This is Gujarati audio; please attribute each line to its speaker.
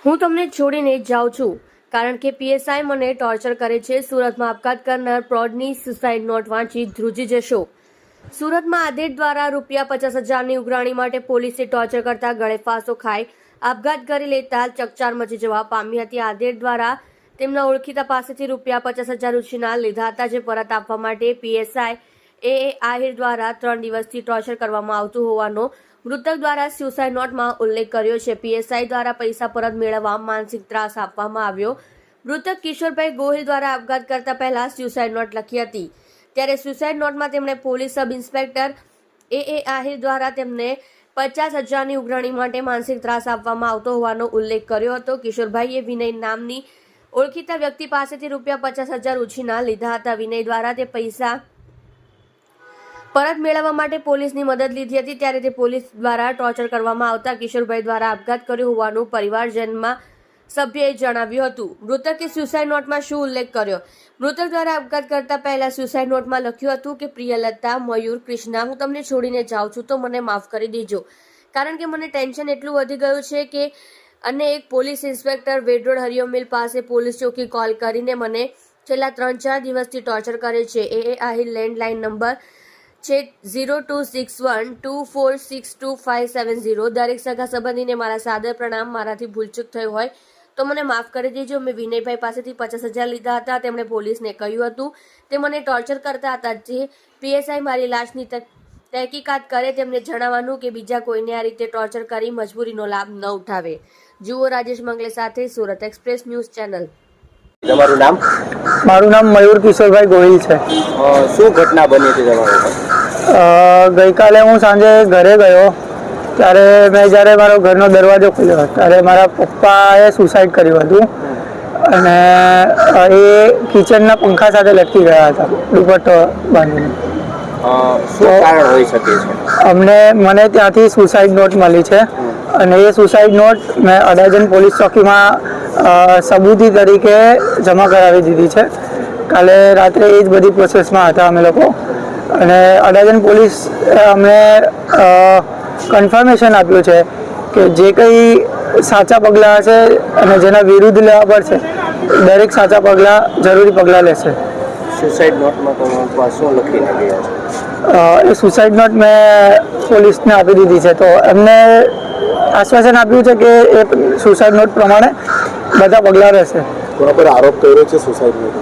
Speaker 1: હું તમને છોડીને જાઉં છું કારણ કે પીએસઆઈ મને ટોર્ચર કરે છે। સુરતમાં આપઘાત કરનાર પ્રૌઢની સુસાઇડ નોટ વાંચી ધ્રુજી જશો। સુરતમાં આદેશ દ્વારા ₹50,000ની ઉઘરાણી માટે પોલીસે ટોર્ચર કરતા ગળે ફાંસો ખાઈ આપઘાત કરી લેતા ચકચાર મચી જવા પામી હતી। આદેશ દ્વારા તેમના ઓળખીતા પાસેથી ₹50,000 ઉછીના લીધા હતા, જે પરત આપવા માટે પીએસઆઈ એ આહિર દ્વારા 3 દિવસથી ટોર્ચર કરવામાં આવતું હોવાનો મૃતક દ્વારા સુસાઇડ નોટમાં ઉલ્લેખ કર્યો છે। પીએસઆઈ દ્વારા પૈસા પરત મેળવવા માનસિક ત્રાસ આપવામાં આવ્યો। મૃતક કિશોરભાઈ ગોહિલ દ્વારા આપઘાત કરતા પહેલા સુસાઇડ નોટ લખી હતી, ત્યારે સુસાઇડ નોટમાં તેમણે પોલીસ સબ ઇન્સ્પેક્ટર એ આહિર દ્વારા તેમને 50,000ની ઉઘરાણી માટે માનસિક ત્રાસ આપવામાં આવતો હોવાનો ઉલ્લેખ કર્યો હતો। કિશોરભાઈએ વિનય નામની ઓળખીતા વ્યક્તિ પાસેથી ₹50,000 ઉછીના લીધા હતા। વિનય દ્વારા તે પૈસા પરત મેળવવા માટે પોલીસની મદદ લીધી હતી, ત્યારે તે પોલીસ દ્વારા ટોર્ચર કરવામાં આવતા કિશોરભાઈ દ્વારા આપઘાત કર્યો હોવાનું પરિવારજનમાં સભ્યએ જણાવ્યું હતું। મૃતકે સુસાઇડ નોટમાં શું ઉલ્લેખ કર્યો? મૃતક દ્વારા આપઘાત કરતા પહેલા સુસાઇડ નોટમાં લખ્યું હતું કે પ્રિયલતા, મયુર, કૃષ્ણા, હું તમને છોડીને જાઉં છું તો મને માફ કરી દેજો, કારણ કે મને ટેન્શન એટલું વધી ગયું છે કે અને એક પોલીસ ઇન્સ્પેક્ટર વેડ રોડ હરિઓમ મિલ પાસે પોલીસ ચોકી કોલ કરીને મને છેલ્લા 3-4 દિવસથી ટોર્ચર કરે છે। એ આહિર લેન્ડલાઇન નંબર છે 026124625570। દરેક સગા સંબંધીને મારા સાદર પ્રણામ। મારાથી ભૂલચૂક થઈ હોય તો મને માફ કરી દેજો। મેં વિનયભાઈ પાસેથી 50,000 લીધા હતા। તેમણે પોલીસને કહ્યું હતું તે મને ટોર્ચર કરતા હતા। જે પીએસઆઈ મારી લાશની તહેકીકાત કરે તેમને જણાવવાનું કે બીજા કોઈને આ રીતે ટોર્ચર કરી મજબૂરીનો લાભ ન ઉઠાવે। જુઓ રાજેશ મંગલે સાથે સુરત એક્સપ્રેસ ન્યૂઝ ચેનલ।
Speaker 2: તમારું નામ?
Speaker 3: મારું નામ મયુર કિશોરભાઈ ગોહિલ છે।
Speaker 2: શું ઘટના બની હતી તમારી?
Speaker 3: ગઈકાલે હું સાંજે ઘરે ગયો ત્યારે મેં જ્યારે મારો ઘરનો દરવાજો ખોલ્યો ત્યારે મારા પપ્પાએ સુસાઇડ કર્યું હતું અને એ કિચનના પંખા સાથે લટકી ગયા હતા દુપટ્ટો બાંધીને।
Speaker 2: શું કારણ હોઈ શકે છે?
Speaker 3: મને ત્યાંથી સુસાઇડ નોટ મળી છે અને એ સુસાઇડ નોટ મેં અડાજણ પોલીસ ચોકીમાં સબૂતી તરીકે જમા કરાવી દીધી છે। કાલે રાત્રે એ જ બધી પ્રોસેસમાં હતા અમે લોકો, અને અડાજણ પોલીસ અમને કન્ફર્મેશન આપ્યું છે કે જે કંઈ સાચા પગલાં હશે અને જેના વિરુદ્ધ લેવા પડશે દરેક સાચા પગલાં જરૂરી પગલાં લેશે।
Speaker 2: સુસાઇડ નોટમાં તમે શું લખીને ગયા છો?
Speaker 3: એ સુસાઇડ નોટ મેં પોલીસને આપી દીધી છે, તો એમને આશ્વાસન આપ્યું છે કે એ સુસાઇડ નોટ પ્રમાણે બધા પગલાં રહેશે।
Speaker 2: કોના પર આરોપ કર્યો છે સુસાઇડ નોટ?